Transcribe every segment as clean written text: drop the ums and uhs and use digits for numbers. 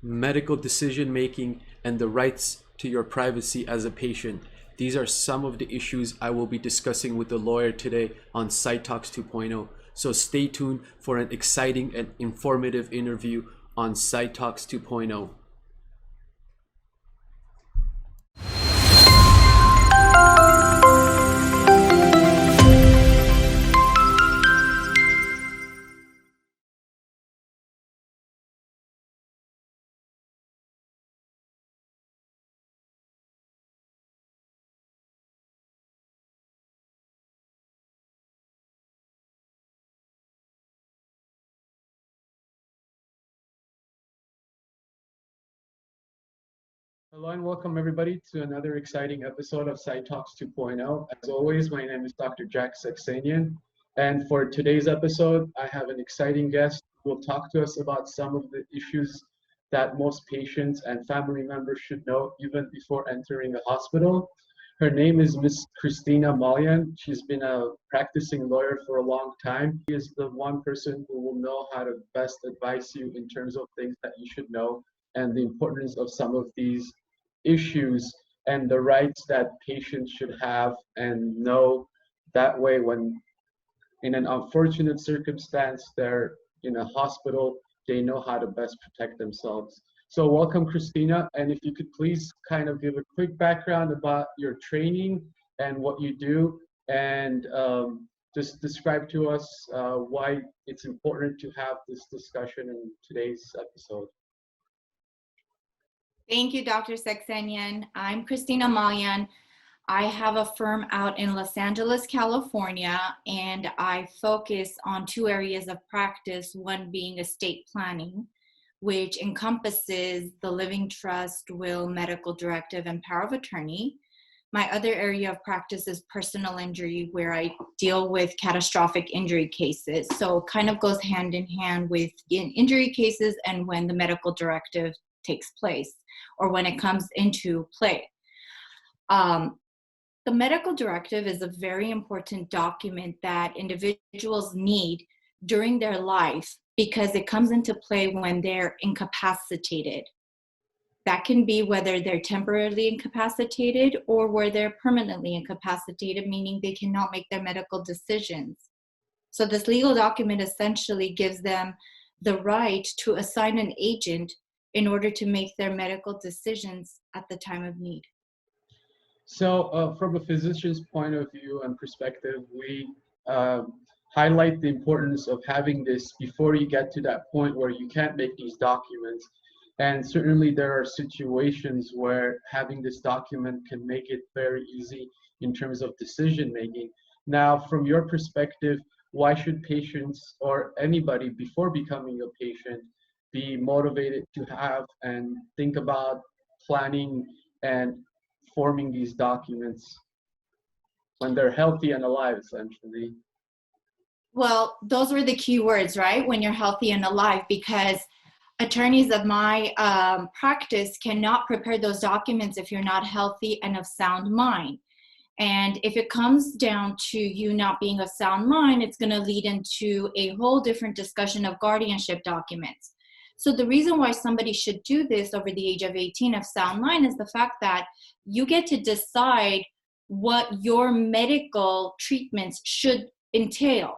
medical decision making, and the rights to your privacy as a patient. These are some of the issues I will be discussing with the lawyer today on SciTalks 2.0. So stay tuned for an exciting and informative interview on SciTalks 2.0. Hello and welcome everybody to another exciting episode of SciTalks 2.0. As always, my name is Dr. Jack Seksenyan, and for today's episode, I have an exciting guest who will talk to us about some of the issues that most patients and family members should know even before entering a hospital. Her name is Miss Christina Malyan. She's been a practicing lawyer for a long time. She is the one person who will know how to best advise you in terms of things that you should know and the importance of some of these issues and the rights that patients should have and know. That way, when in an unfortunate circumstance they're in a hospital, they know how to best protect themselves. So welcome, Christina, and if you could please kind of give a quick background about your training and what you do, and just describe to us why it's important to have this discussion in today's episode. Thank you, Dr. Seksenyan. I'm Christina Malyan. I have a firm out in Los Angeles, California, and I focus on two areas of practice, one being estate planning, which encompasses the living trust, will, medical directive, and power of attorney. My other area of practice is personal injury, where I deal with catastrophic injury cases. So it kind of goes hand in hand with injury cases and when the medical directive takes place or when it comes into play. The medical directive is a very important document that individuals need during their life because it comes into play when they're incapacitated. That can be whether they're temporarily incapacitated or where they're permanently incapacitated, meaning they cannot make their medical decisions. So this legal document essentially gives them the right to assign an agent in order to make their medical decisions at the time of need. So from a physician's point of view and perspective, we highlight the importance of having this before you get to that point where you can't make these documents. And certainly there are situations where having this document can make it very easy in terms of decision making. Now, from your perspective, why should patients or anybody before becoming a patient be motivated to have and think about planning and forming these documents when they're healthy and alive, essentially? Well, those were the key words, right? When you're healthy and alive, because attorneys of my practice cannot prepare those documents if you're not healthy and of sound mind. And if it comes down to you not being of sound mind, it's going to lead into a whole different discussion of guardianship documents. So the reason why somebody should do this over the age of 18 of sound mind is the fact that you get to decide what your medical treatments should entail.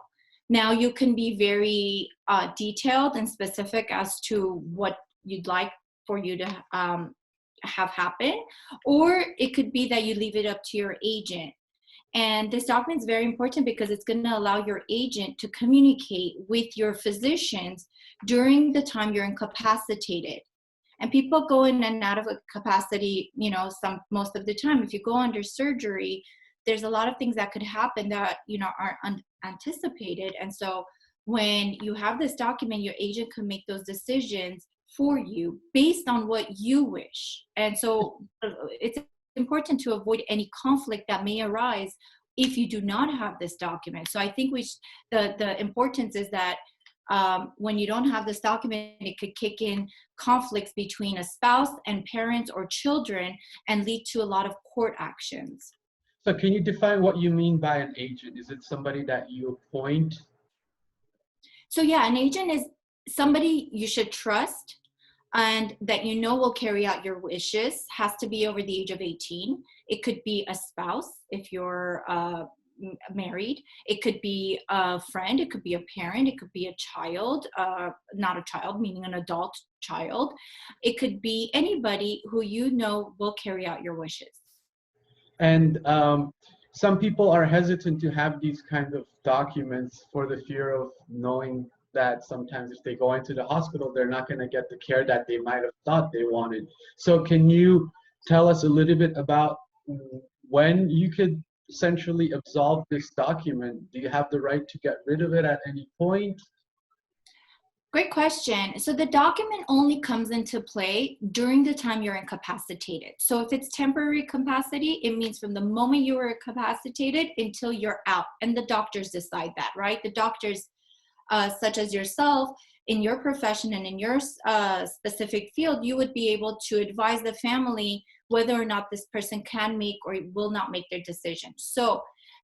Now, you can be very detailed and specific as to what you'd like for you to have happen, or it could be that you leave it up to your agent. And this document is very important because it's going to allow your agent to communicate with your physicians during the time you're incapacitated. And people go in and out of a capacity, most of the time. If you go under surgery, there's a lot of things that could happen that, are unanticipated. And so when you have this document, your agent can make those decisions for you based on what you wish. And so it's important to avoid any conflict that may arise if you do not have this document. So I think the importance is that when you don't have this document, it could kick in conflicts between a spouse and parents or children and lead to a lot of court actions. So can you define what you mean by an agent? Is it somebody that you appoint? So yeah, an agent is somebody you should trust. and that you know will carry out your wishes has to be over the age of 18. It could be a spouse if you're married. It could be a friend. It could be a parent. It could be a child, not a child, meaning an adult child. It could be anybody who you know will carry out your wishes. And some people are hesitant to have these kind of documents for the fear of knowing that sometimes if they go into the hospital, they're not going to get the care that they might have thought they wanted. So can you tell us a little bit about when you could essentially absolve this document? Do you have the right to get rid of it at any point? Great question. So the document only comes into play during the time you're incapacitated. So if it's temporary capacity, it means from the moment you were incapacitated until you're out. And the doctors decide that, right? The doctors, such as yourself, in your profession and in your specific field, you would be able to advise the family whether or not this person can make or will not make their decision. So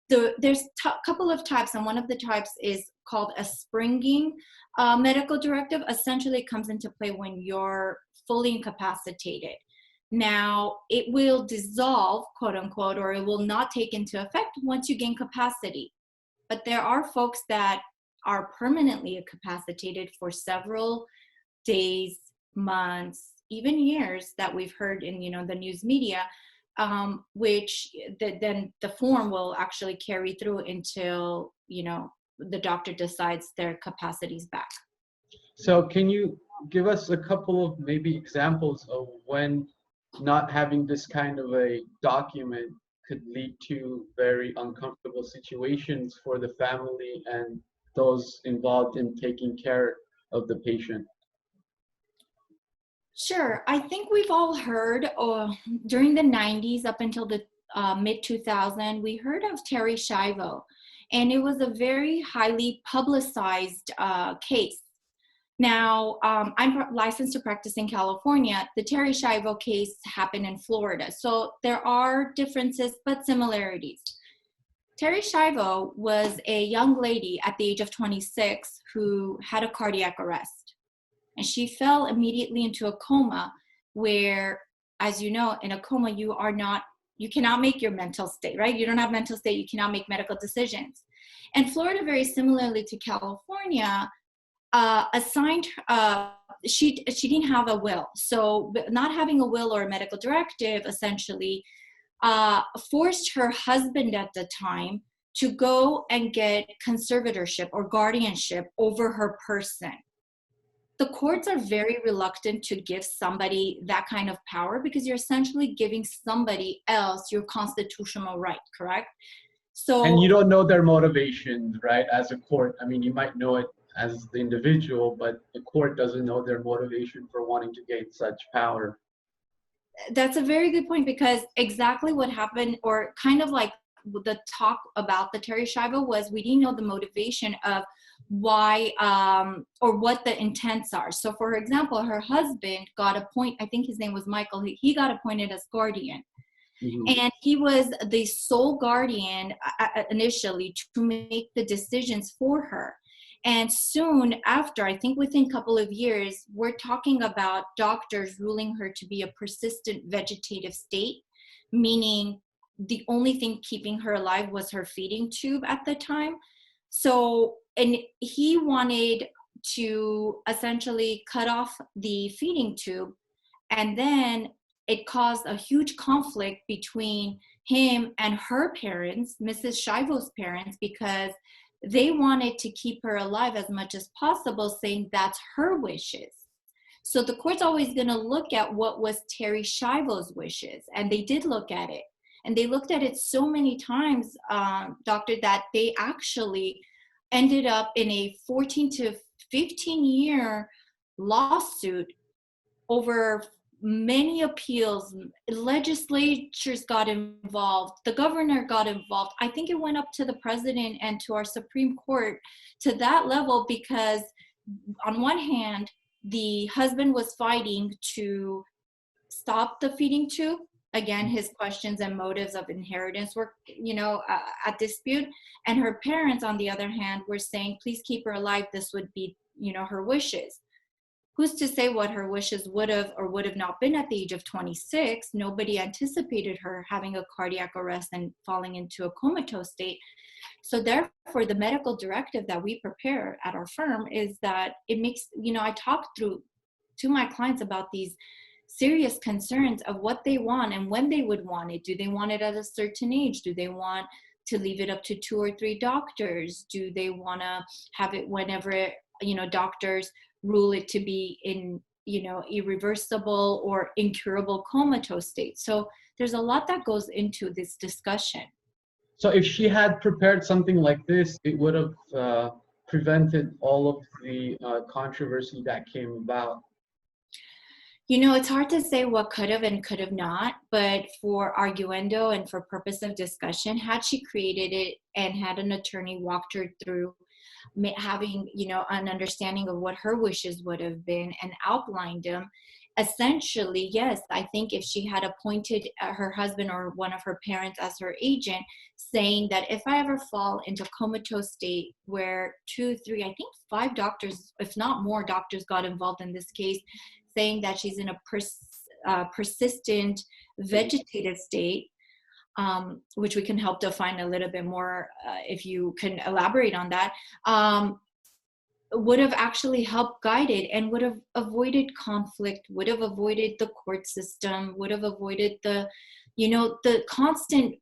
there's a couple of types, and one of the types is called a springing medical directive. Essentially, it comes into play when you're fully incapacitated. Now, it will dissolve, quote unquote, or it will not take into effect once you gain capacity. But there are folks that are permanently incapacitated for several days, months, even years that we've heard in the news media, which then the form will actually carry through until the doctor decides their capacity's back. So can you give us a couple of maybe examples of when not having this kind of a document could lead to very uncomfortable situations for the family and those involved in taking care of the patient? Sure. I think we've all heard during the 90s up until the mid 2000s, we heard of Terry Schiavo, and it was a very highly publicized case. Now, I'm licensed to practice in California. The Terry Schiavo case happened in Florida. So there are differences, but similarities. Terry Schiavo was a young lady at the age of 26 who had a cardiac arrest. And she fell immediately into a coma where, as you know, in a coma, you cannot make your mental state, right? You don't have mental state, you cannot make medical decisions. And Florida, very similarly to California, she didn't have a will. So not having a will or a medical directive essentially forced her husband at the time to go and get conservatorship or guardianship over her person. The courts are very reluctant to give somebody that kind of power because you're essentially giving somebody else your constitutional right, correct? So, and you don't know their motivations, right? As a court, I mean, you might know it as the individual, but the court doesn't know their motivation for wanting to gain such power. That's a very good point, because exactly what happened, or kind of like the talk about the Terry Schiavo, was we didn't know the motivation of why or what the intents are. So for example, her husband got appointed, I think his name was Michael, he got appointed as guardian. Mm-hmm. And he was the sole guardian initially to make the decisions for her. And soon after, I think within a couple of years, we're talking about doctors ruling her to be a persistent vegetative state, meaning the only thing keeping her alive was her feeding tube at the time. So, and he wanted to essentially cut off the feeding tube, and then it caused a huge conflict between him and her parents, Mrs. Schiavo's parents, because they wanted to keep her alive as much as possible, saying that's her wishes. So the court's always going to look at what was Terry Schiavo's wishes, and they did look at it. And they looked at it so many times, doctor, that they actually ended up in a 14 to 15-year lawsuit over many appeals. Legislatures got involved, the governor got involved. I think it went up to the president and to our Supreme Court to that level, because on one hand, the husband was fighting to stop the feeding tube. Again, his questions and motives of inheritance were, at dispute. And her parents, on the other hand, were saying, please keep her alive. This would be, her wishes. who's to say what her wishes would have or would have not been at the age of 26? Nobody anticipated her having a cardiac arrest and falling into a comatose state. So therefore, the medical directive that we prepare at our firm is that it makes, I talk through to my clients about these serious concerns of what they want and when they would want it. Do they want it at a certain age? Do they want to leave it up to 2 or 3 doctors? Do they want to have it whenever, doctors rule it to be in, irreversible or incurable comatose state? So there's a lot that goes into this discussion. So if she had prepared something like this, it would have prevented all of the controversy that came about. It's hard to say what could have and could have not, but for arguendo and for purpose of discussion, had she created it and had an attorney walked her through having, an understanding of what her wishes would have been and outlined them, essentially, yes, I think if she had appointed her husband or one of her parents as her agent, saying that if I ever fall into comatose state where 2, 3, I think 5 doctors, if not more doctors got involved in this case, saying that she's in a persistent vegetative state, which we can help define a little bit more if you can elaborate on that, would have actually helped guide it and would have avoided conflict, would have avoided the court system, would have avoided the constant,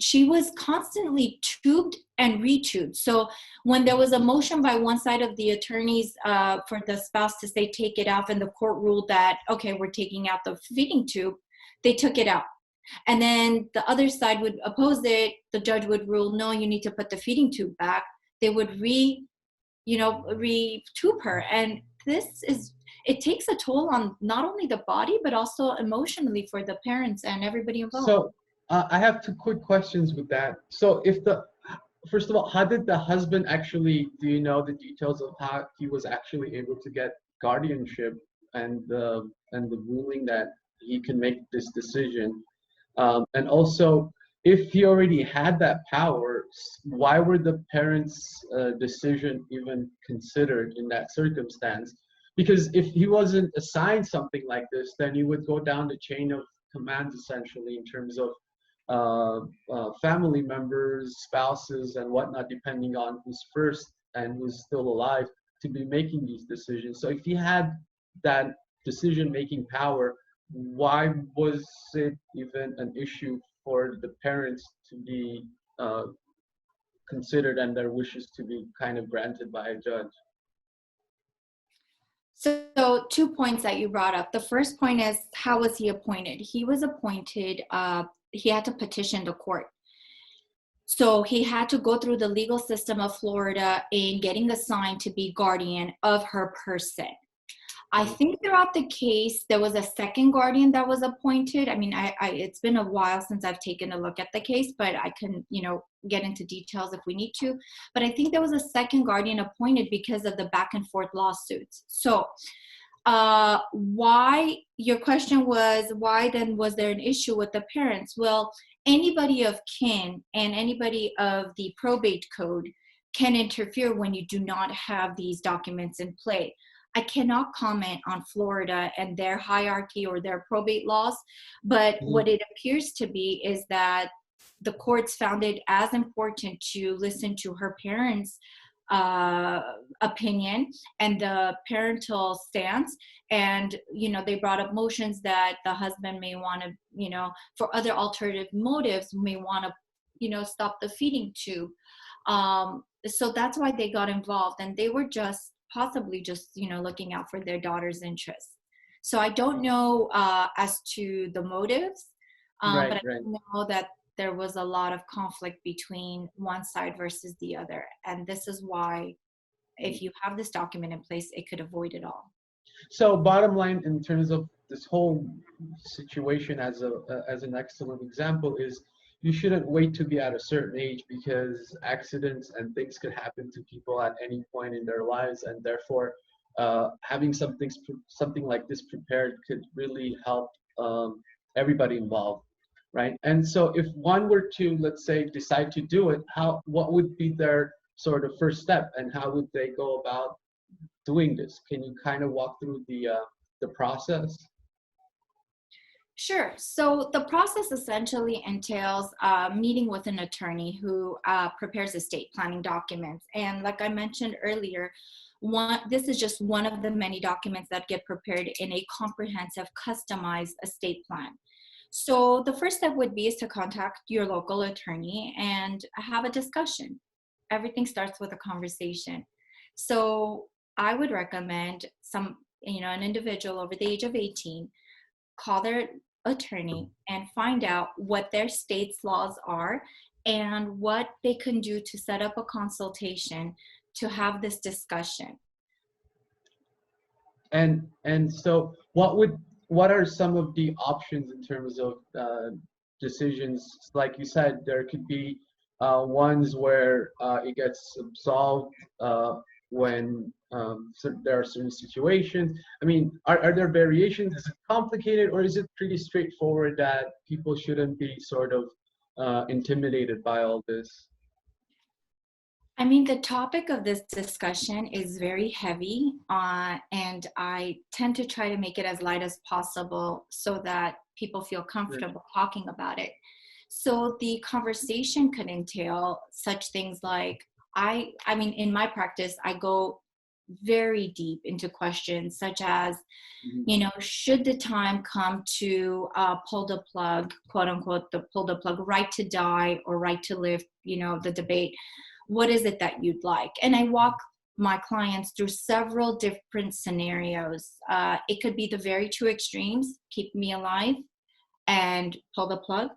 she was constantly tubed and retubed. So when there was a motion by one side of the attorneys for the spouse to say, take it off, and the court ruled that, okay, we're taking out the feeding tube, they took it out. And then the other side would oppose it. The judge would rule, no, you need to put the feeding tube back. They would re-tube her. And it takes a toll on not only the body, but also emotionally for the parents and everybody involved. So I have 2 quick questions with that. So first of all, how did the husband actually, do you know the details of how he was actually able to get guardianship and the ruling that he can make this decision? And also, if he already had that power, why were the parents' decision even considered in that circumstance? Because if he wasn't assigned something like this, then he would go down the chain of commands, essentially, in terms of family members, spouses, and whatnot, depending on who's first and who's still alive, to be making these decisions. So if he had that decision-making power, why was it even an issue for the parents to be considered and their wishes to be kind of granted by a judge? So 2 points that you brought up. The first point is, how was he appointed? He was appointed, he had to petition the court. So he had to go through the legal system of Florida in getting assigned to be guardian of her person. I think throughout the case, there was a second guardian that was appointed. I mean, it's been a while since I've taken a look at the case, but I can, get into details if we need to. But I think there was a second guardian appointed because of the back and forth lawsuits. So your question was, why then was there an issue with the parents? Well, anybody of kin and anybody of the probate code can interfere when you do not have these documents in play. I cannot comment on Florida and their hierarchy or their probate laws, but what it appears to be is that the courts found it as important to listen to her parents' opinion and the parental stance. And, they brought up motions that the husband may want to, for other alternative motives, may want to, stop the feeding tube. So that's why they got involved, and they were possibly just looking out for their daughter's interests. So I don't know as to the motives, but I know that there was a lot of conflict between one side versus the other, and this is why, if you have this document in place, it could avoid it all. So bottom line, in terms of this whole situation, as an excellent example, is you shouldn't wait to be at a certain age, because accidents and things could happen to people at any point in their lives, and therefore having something like this prepared could really help everybody involved, right? And so if one were to, let's say, decide to do it, what would be their sort of first step, and how would they go about doing this. Can you kind of walk through the process? Sure. So the process essentially entails meeting with an attorney who prepares estate planning documents. And like I mentioned earlier, this is just one of the many documents that get prepared in a comprehensive, customized estate plan. So the first step would be is to contact your local attorney and have a discussion. Everything starts with a conversation. So I would recommend an individual over the age of 18 call their attorney and find out what their state's laws are and what they can do to set up a consultation to have this discussion. And so what are some of the options in terms of decisions? Like you said, there could be ones where it gets absolved when there are certain situations. I mean, are there variations? Is it complicated, or is it pretty straightforward that people shouldn't be sort of intimidated by all this? I mean, the topic of this discussion is very heavy, and I tend to try to make it as light as possible so that people feel comfortable talking about it. So the conversation could entail such things like, I mean, in my practice, I go very deep into questions such as, should the time come to pull the plug, quote unquote, pull the plug, right to die or right to live, the debate. What is it that you'd like? And I walk my clients through several different scenarios. It could be the very two extremes, keep me alive and pull the plug.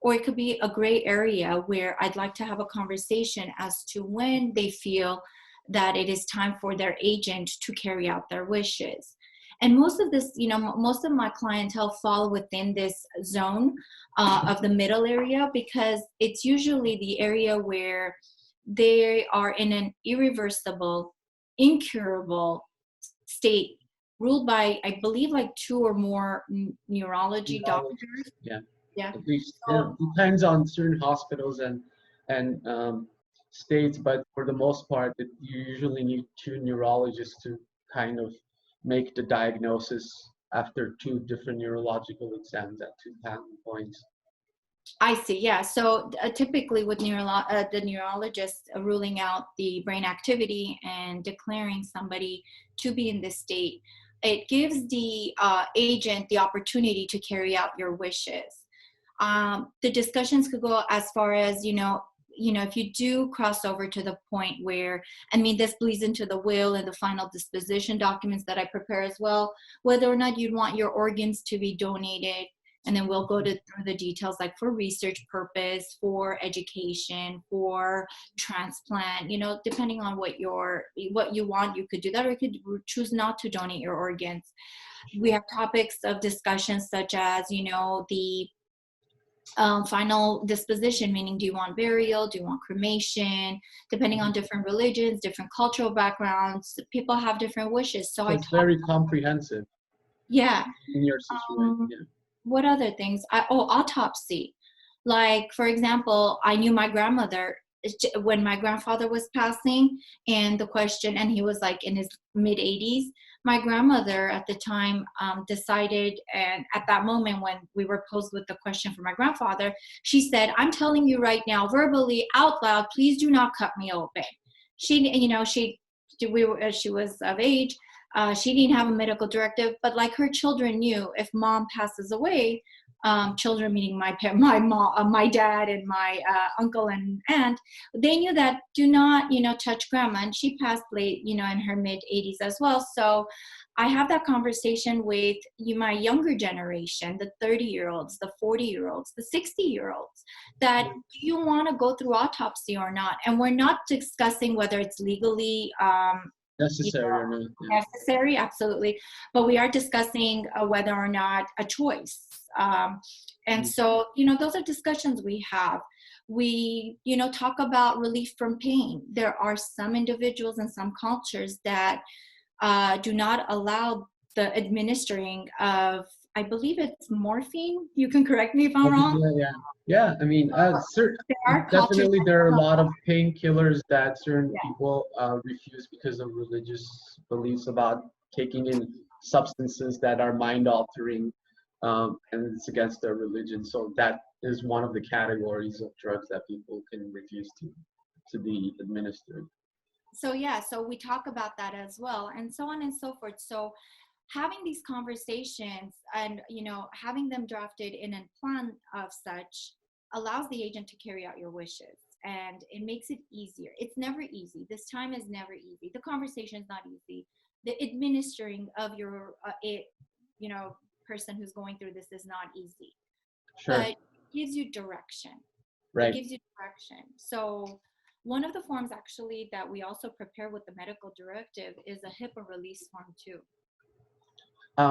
Or it could be a gray area where I'd like to have a conversation as to when they feel that it is time for their agent to carry out their wishes. And most of this, most of my clientele fall within this zone of the middle area, because it's usually the area where they are in an irreversible, incurable state ruled by, I believe, like 2 or more neurology doctors. Yeah. At least it depends on certain hospitals and states, but for the most part, you usually need 2 neurologists to kind of make the diagnosis after 2 different neurological exams at 2 time points. I see. Yeah. So typically with the neurologist ruling out the brain activity and declaring somebody to be in this state, it gives the agent the opportunity to carry out your wishes. The discussions could go as far as, if you do cross over to the point where, I mean, this bleeds into the will and the final disposition documents that I prepare as well, whether or not you'd want your organs to be donated. And then we'll go through the details, like for research purpose, for education, for transplant, depending on what you want, you could do that, or you could choose not to donate your organs. We have topics of discussion such as, the final disposition, meaning do you want burial, do you want cremation, depending on different religions, different cultural backgrounds, people have different wishes. So it's very comprehensive. Yeah. In your situation. Yeah. What other things? Autopsy. Like, for example, I knew my grandmother when my grandfather was passing, and the question, and he was like in his mid 80s. My grandmother at the time decided, and at that moment when we were posed with the question for my grandfather, she said, "I'm telling you right now, verbally, out loud, please do not cut me open." She was of age. She didn't have a medical directive, but like her children knew, if mom passes away, children meaning my mom, my dad and my uncle and aunt, they knew that do not, touch grandma. And she passed late, in her mid 80s as well. So I have that conversation with my younger generation, the 30-year-olds, the 40-year-olds, the 60-year-olds, that do you want to go through autopsy or not? And we're not discussing whether it's legally necessary or not. Yeah. Necessary, absolutely. But we are discussing whether or not a choice. And so, those are discussions we have. We, talk about relief from pain. There are some individuals in some cultures that do not allow the administering of I believe it's morphine. You can correct me if I'm wrong. Yeah. I mean, definitely there are a lot of painkillers that certain people refuse because of religious beliefs about taking in substances that are mind altering, and it's against their religion. So that is one of the categories of drugs that people can refuse to be administered. So yeah, so we talk about that as well, and so on and so forth. So having these conversations and, you know, having them drafted in a plan of such allows the agent to carry out your wishes, and it makes it easier. It's never easy. This time is never easy. The conversation is not easy. The administering of your you know, person who's going through this is not easy. Sure. But it gives you direction. Right. It gives you direction. So one of the forms actually that we also prepare with the medical directive is a HIPAA release form too.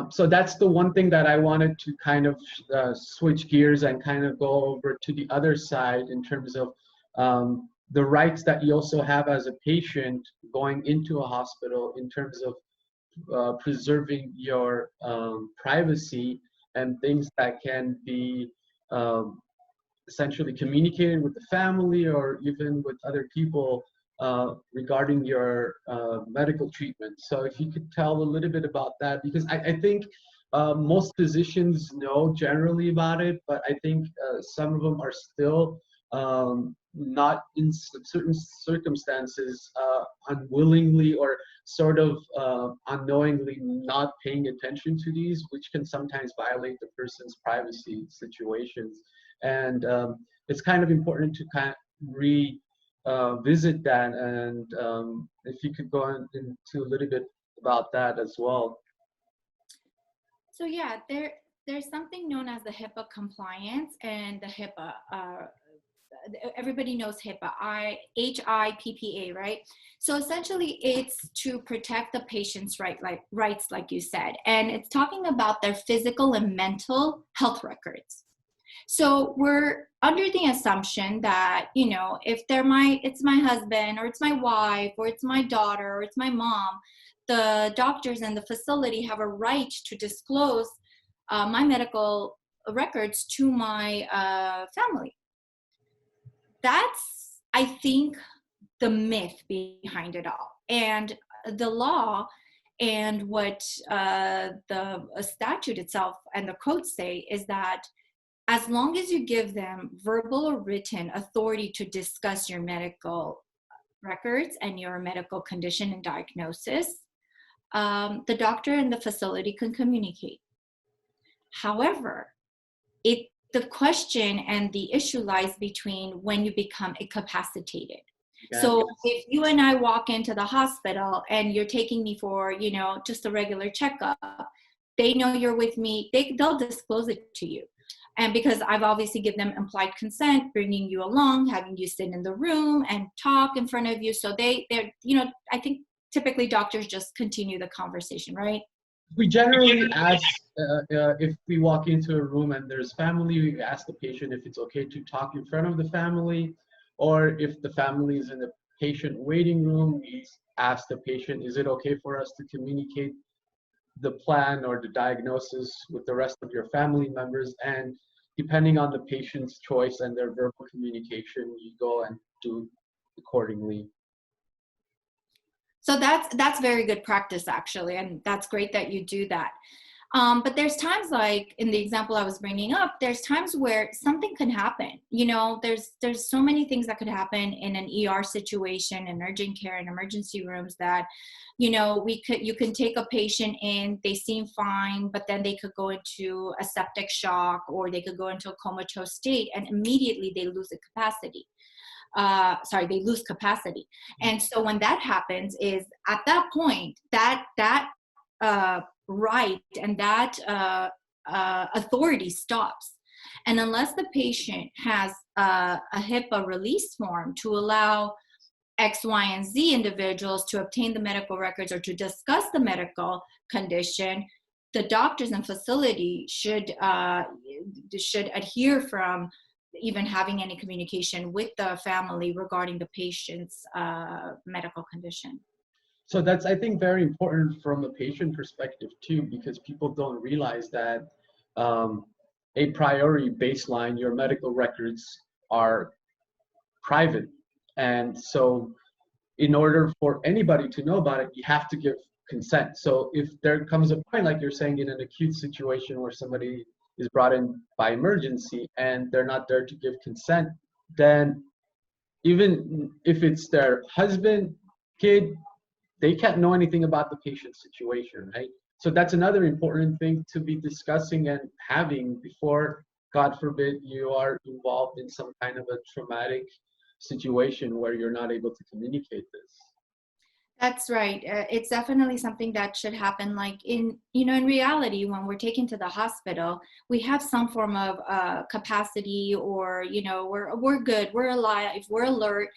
So that's the one thing that I wanted to kind of switch gears and kind of go over to the other side in terms of the rights that you also have as a patient going into a hospital in terms of preserving your privacy and things that can be essentially communicated with the family or even with other people regarding your medical treatment. So if you could tell a little bit about that, because I think most physicians know generally about it, but I think some of them are still not in certain circumstances unwillingly or sort of unknowingly not paying attention to these, which can sometimes violate the person's privacy situations. And it's kind of important to kind of visit that, and if you could go into a little bit about that as well. So yeah, there's something known as the HIPAA compliance, and the HIPAA, everybody knows HIPAA, HIPPA, right? So essentially it's to protect the patient's rights, like you said, and it's talking about their physical and mental health records. So we're under the assumption that, you know, if it's my husband or it's my wife or it's my daughter or it's my mom, the doctors and the facility have a right to disclose my medical records to my family. That's, I think, the myth behind it all. And the law and what the statute itself and the codes say is that as long as you give them verbal or written authority to discuss your medical records and your medical condition and diagnosis, the doctor and the facility can communicate. However, the question and the issue lies between when you become incapacitated. Yeah, so if you and I walk into the hospital and you're taking me for, you know, just a regular checkup, they know you're with me, they'll disclose it to you. And because I've obviously given them implied consent, bringing you along, having you sit in the room and talk in front of you. So they're, you know, I think typically doctors just continue the conversation, right? We generally ask, if we walk into a room and there's family, we ask the patient if it's okay to talk in front of the family, or if the family is in the patient waiting room, we ask the patient, is it okay for us to communicate the plan or the diagnosis with the rest of your family members? And depending on the patient's choice and their verbal communication, you go and do accordingly. So that's very good practice, actually, and that's great that you do that. But there's times, like in the example I was bringing up, there's times where something can happen. You know, there's so many things that could happen in an ER situation, in urgent care, and emergency rooms that, you know, you can take a patient in, they seem fine, but then they could go into a septic shock or they could go into a comatose state, and immediately they lose the capacity. They lose capacity. And so when that happens is at that point, that right and that authority stops. And unless the patient has a HIPAA release form to allow X, Y, and Z individuals to obtain the medical records or to discuss the medical condition, the doctors and facility should adhere from even having any communication with the family regarding the patient's medical condition. So that's, I think, very important from a patient perspective too, because people don't realize that a priori baseline, your medical records are private. And so in order for anybody to know about it, you have to give consent. So if there comes a point, like you're saying, in an acute situation where somebody is brought in by emergency and they're not there to give consent, then even if it's their husband, kid, they can't know anything about the patient's situation, right? So that's another important thing to be discussing and having before, God forbid, you are involved in some kind of a traumatic situation where you're not able to communicate this. That's right. It's definitely something that should happen. Like in reality, when we're taken to the hospital, we have some form of capacity, or, we're good, we're alive, we're alert,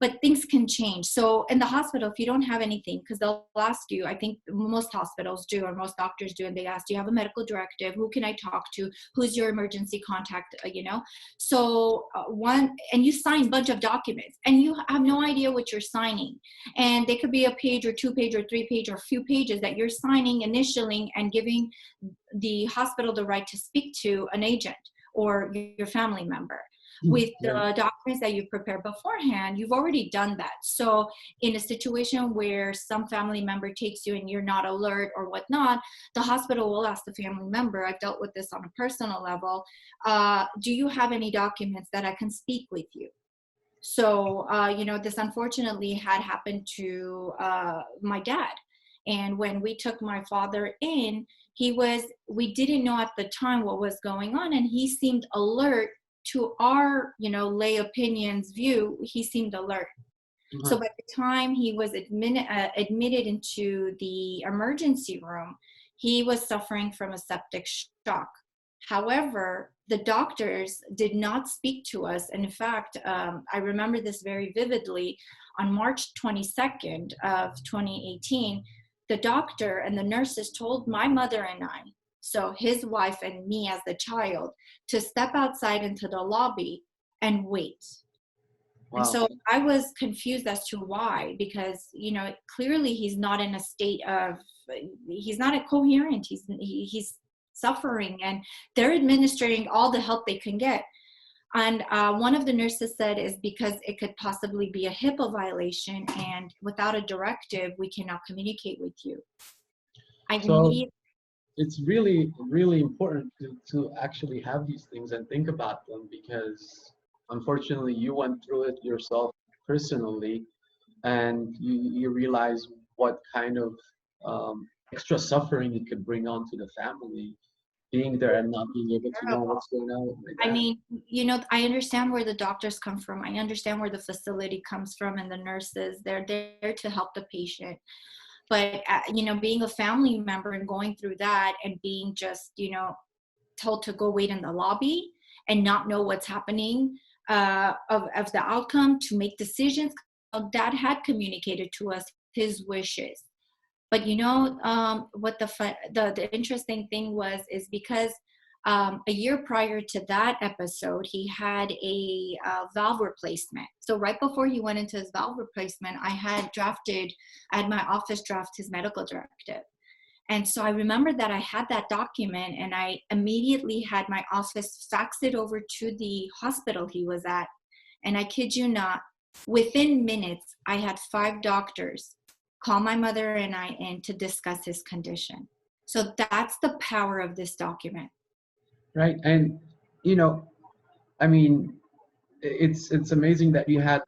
but things can change. So in the hospital, if you don't have anything, because they'll ask you, I think most hospitals do, or most doctors do, and they ask, do you have a medical directive? Who can I talk to? Who's your emergency contact? So and you sign a bunch of documents and you have no idea what you're signing. And they could be a page or 2 page or 3 page or a few pages that you're signing, initialing, and giving the hospital the right to speak to an agent or your family member. With the documents that you prepare beforehand, you've already done that. So in a situation where some family member takes you and you're not alert or whatnot, the hospital will ask the family member, I've dealt with this on a personal level, do you have any documents that I can speak with you? So, this unfortunately had happened to my dad. And when we took my father in, we didn't know at the time what was going on. And he seemed alert to our, lay opinions view. He seemed alert. Mm-hmm. So by the time he was admitted into the emergency room, he was suffering from a septic shock. However, the doctors did not speak to us. And in fact, I remember this very vividly. On March 22nd of 2018, the doctor and the nurses told my mother and I, so his wife and me as the child, to step outside into the lobby and wait. Wow. And so I was confused as to why, because, clearly he's not in a state of, he's not coherent. He's suffering, and they're administering all the help they can get. And one of the nurses said is because it could possibly be a HIPAA violation, and without a directive, we cannot communicate with you. It's really, really important to actually have these things and think about them, because unfortunately you went through it yourself personally, and you realize what kind of extra suffering it could bring on to the family, being there and not being able to know what's going on with my dad. I mean, I understand where the doctors come from. I understand where the facility comes from, and the nurses, they're there to help the patient. But, being a family member and going through that and being just, told to go wait in the lobby and not know what's happening of the outcome to make decisions. Dad had communicated to us his wishes. But what the interesting thing is because a year prior to that episode, he had a valve replacement. So right before he went into his valve replacement, I had my office draft his medical directive. And so I remember that I had that document, and I immediately had my office fax it over to the hospital he was at. And I kid you not, within minutes, I had 5 doctors call my mother and I in to discuss his condition. So that's the power of this document. Right. And, I mean, it's amazing that you had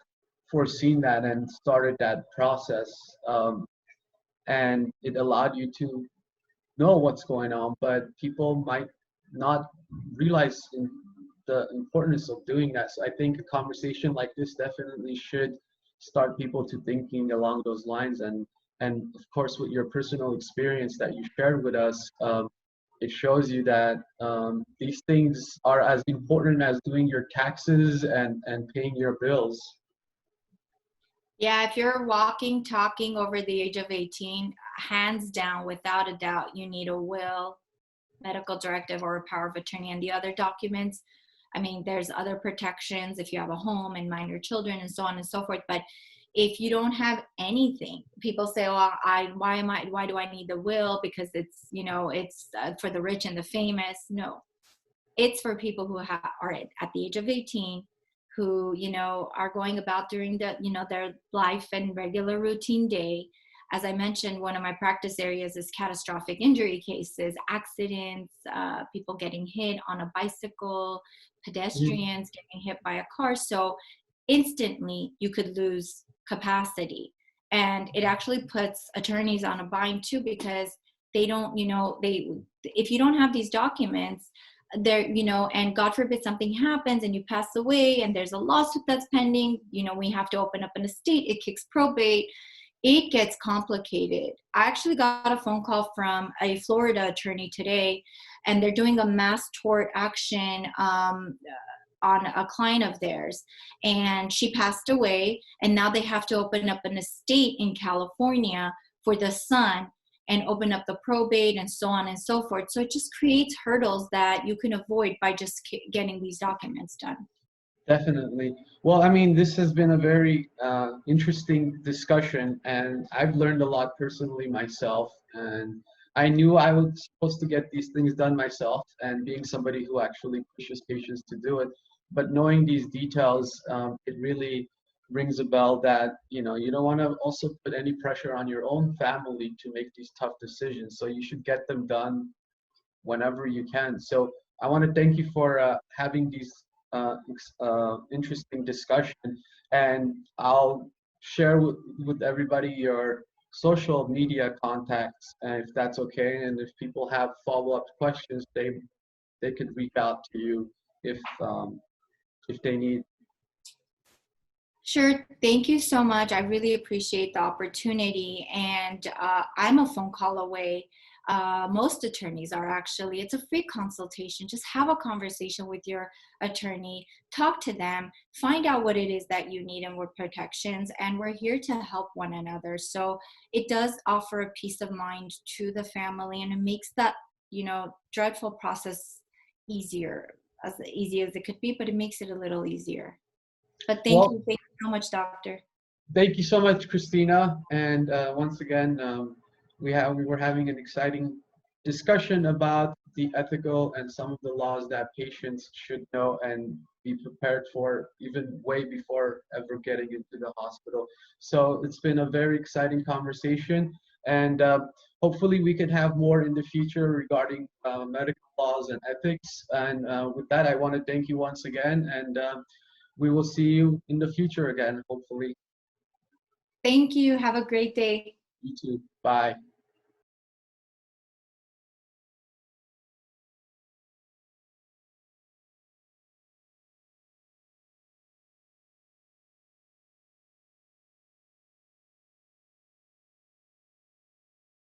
foreseen that and started that process. And it allowed you to know what's going on, but people might not realize the importance of doing that. So I think a conversation like this definitely should start people to thinking along those lines. And of course, with your personal experience that you shared with us, it shows you that these things are as important as doing your taxes and paying your bills. Yeah, if you're walking, talking over the age of 18, hands down, without a doubt, you need a will, medical directive, or a power of attorney. And the other documents, I mean, there's other protections if you have a home and minor children and so on and so forth. But If you don't have anything, people say, "Oh, why do I need the will? Because it's, you know, it's for the rich and the famous." No, it's for people who are at the age of 18, who, you know, are going about during the, you know, their life and regular routine day. As I mentioned, one of my practice areas is catastrophic injury cases, accidents, people getting hit on a bicycle, pedestrians getting hit by a car. So instantly you could lose capacity. And it actually puts attorneys on a bind too, because they don't, you know, if you don't have these documents, there, you know, and God forbid something happens and you pass away and there's a lawsuit that's pending, you know, we have to open up an estate, it kicks probate, it gets complicated. I actually got a phone call from a Florida attorney today, and they're doing a mass tort action on a client of theirs, and she passed away, and now they have to open up an estate in California for the son and open up the probate and so on and so forth. So it just creates hurdles that you can avoid by just getting these documents done. Definitely. Well, I mean, this has been a very interesting discussion, and I've learned a lot personally myself. And I knew I was supposed to get these things done myself, and being somebody who actually pushes patients to do it. But knowing these details, it really rings a bell that, you know, you don't want to also put any pressure on your own family to make these tough decisions. So you should get them done whenever you can. So I want to thank you for having these interesting discussion, and I'll share with everybody your social media contacts, if that's okay. And if people have follow-up questions, they could reach out to you if they need. Sure. Thank you so much. I really appreciate the opportunity. And I'm a phone call away. Most attorneys are actually. It's a free consultation. Just have a conversation with your attorney, talk to them, find out what it is that you need and what protections, and we're here to help one another. So it does offer a peace of mind to the family, and it makes that, you know, dreadful process easier, as easy as it could be, but it makes it a little easier. But thank you so much, Doctor. Thank you so much, Christina. And once again, we were having an exciting discussion about the ethical and some of the laws that patients should know and be prepared for, even way before ever getting into the hospital. So it's been a very exciting conversation, and hopefully we can have more in the future regarding medical laws and ethics. And with that, I want to thank you once again, and we will see you in the future again, hopefully. Thank you. Have a great day. You too. Bye.